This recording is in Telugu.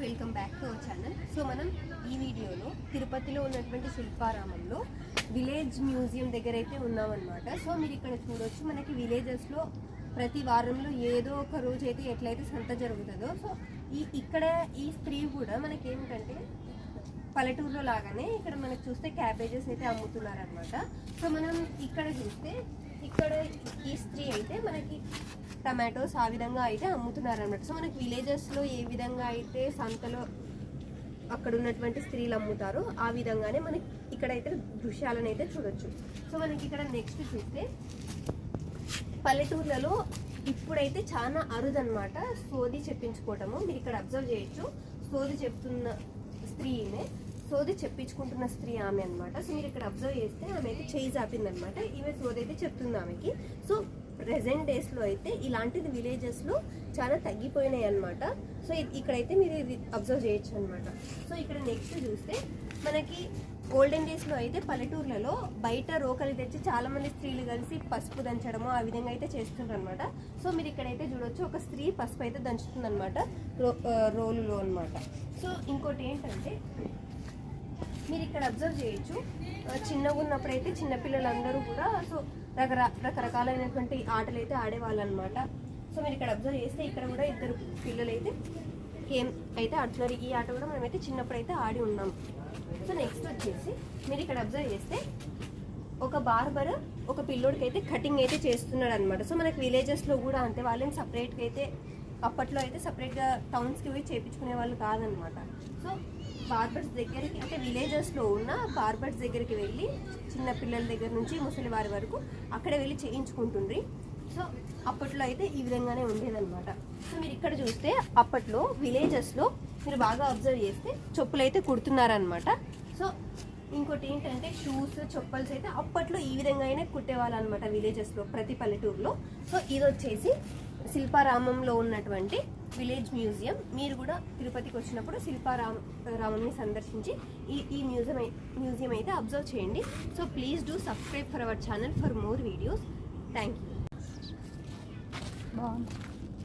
Welcome back to our channel. So మనం ఈ వీడియోలో తిరుపతిలో ఉన్నటువంటి శిల్పారామంలో విలేజ్ మ్యూజియం దగ్గర అయితే ఉన్నామన్నమాట. సో మీరు ఇక్కడ చూడొచ్చు, మనకి విలేజెస్లో ప్రతి వారంలో ఏదో ఒక రోజు అయితే ఎట్లయితే సంత జరుగుతుందో, సో ఇక్కడ ఈ స్త్రీ కూడా మనకేమిటంటే పల్లెటూరులో లాగానే ఇక్కడ మనకు చూస్తే క్యాబేజెస్ అయితే అమ్ముతున్నారనమాట. సో మనం ఇక్కడ చూస్తే ఇక్కడ ఈ స్త్రీ అయితే మనకి టమాటోస్ ఆ విధంగా అయితే అమ్ముతున్నారనమాట. సో మనకి విలేజెస్లో ఏ విధంగా అయితే సంతలో అక్కడ ఉన్నటువంటి స్త్రీలు అమ్ముతారో ఆ విధంగానే మనకి ఇక్కడైతే దృశ్యాలను అయితే చూడొచ్చు. సో మనకి ఇక్కడ నెక్స్ట్ చూస్తే పల్లెటూర్లలో ఇప్పుడైతే చాలా అరుదనమాట సోది చెప్పించుకోవటము. మీరు ఇక్కడ అబ్జర్వ్ చేయొచ్చు, సోది చెప్తున్న స్త్రీనే, సోది చెప్పించుకుంటున్న స్త్రీ ఆమె అనమాట. సో మీరు ఇక్కడ అబ్జర్వ్ చేస్తే ఆమె అయితే చేయి చాపిందనమాట, ఈమె సోది అయితే చెప్తుంది ఆమెకి. సో ప్రెజెంట్ డేస్లో అయితే ఇలాంటిది విలేజెస్లో చాలా తగ్గిపోయినాయి అనమాట. సో ఇక్కడైతే మీరు ఇది అబ్జర్వ్ చేయొచ్చు అనమాట. సో ఇక్కడ నెక్స్ట్ చూస్తే మనకి ఓల్డెన్ డేస్లో అయితే పల్లెటూర్లలో బయట రోకలి తెచ్చి చాలామంది స్త్రీలు కలిసి పసుపు దంచడము ఆ విధంగా అయితే చేస్తుంటారు అనమాట. సో మీరు ఇక్కడైతే చూడొచ్చు, ఒక స్త్రీ పసుపు అయితే దంచుతుంది అనమాట రోలులో అనమాట. సో ఇంకోటి ఏంటంటే మీరు ఇక్కడ అబ్జర్వ్ చేయొచ్చు, చిన్నగా ఉన్నప్పుడైతే చిన్నపిల్లలందరూ కూడా సో రకరకాలైనటువంటి ఆటలు అయితే ఆడేవాళ్ళు అనమాట. సో మీరు ఇక్కడ అబ్జర్వ్ చేస్తే ఇక్కడ కూడా ఇద్దరు పిల్లలు అయితే గేమ్ అయితే ఆడుతున్నారు. ఈ ఆట కూడా మనమైతే చిన్నప్పుడైతే ఆడి ఉన్నాం. సో నెక్స్ట్ వచ్చేసి మీరు ఇక్కడ అబ్జర్వ్ చేస్తే ఒక బార్బర్ ఒక పిల్లోడికి అయితే కటింగ్ అయితే చేస్తున్నాడు అనమాట. సో మనకి విలేజెస్లో కూడా అంతే, వాళ్ళని సపరేట్గా అయితే అప్పట్లో అయితే సపరేట్గా టౌన్స్కి పోయి చేయించుకునే వాళ్ళు కాదనమాట. సో బార్బర్స్ దగ్గరికి అంటే విలేజెస్లో ఉన్న బార్బర్స్ దగ్గరికి వెళ్ళి చిన్న పిల్లల దగ్గర నుంచి ముసలి వారి వరకు అక్కడ వెళ్ళి చేయించుకుంటుండ్రి. సో అప్పట్లో అయితే ఈ విధంగానే ఉండేదన్నమాట. సో మీరు ఇక్కడ చూస్తే అప్పట్లో విలేజెస్లో మీరు బాగా అబ్జర్వ్ చేస్తే చెప్పులు అయితే కుడుతున్నారనమాట. సో ఇంకోటి ఏంటంటే షూస్ చెప్పుల్స్ అయితే అప్పట్లో ఈ విధంగానే కుట్టేవాళ్ళు అనమాట విలేజెస్లో ప్రతి పల్లెటూరులో. సో ఇది వచ్చేసి శిల్పారామంలో ఉన్నటువంటి విలేజ్ మ్యూజియం. మీరు కూడా తిరుపతికి వచ్చినప్పుడు శిల్పారామంని సందర్శించి ఈ మ్యూజియం అయితే అబ్జర్వ్ చేయండి. So please do subscribe for our channel for more videos. Thank you.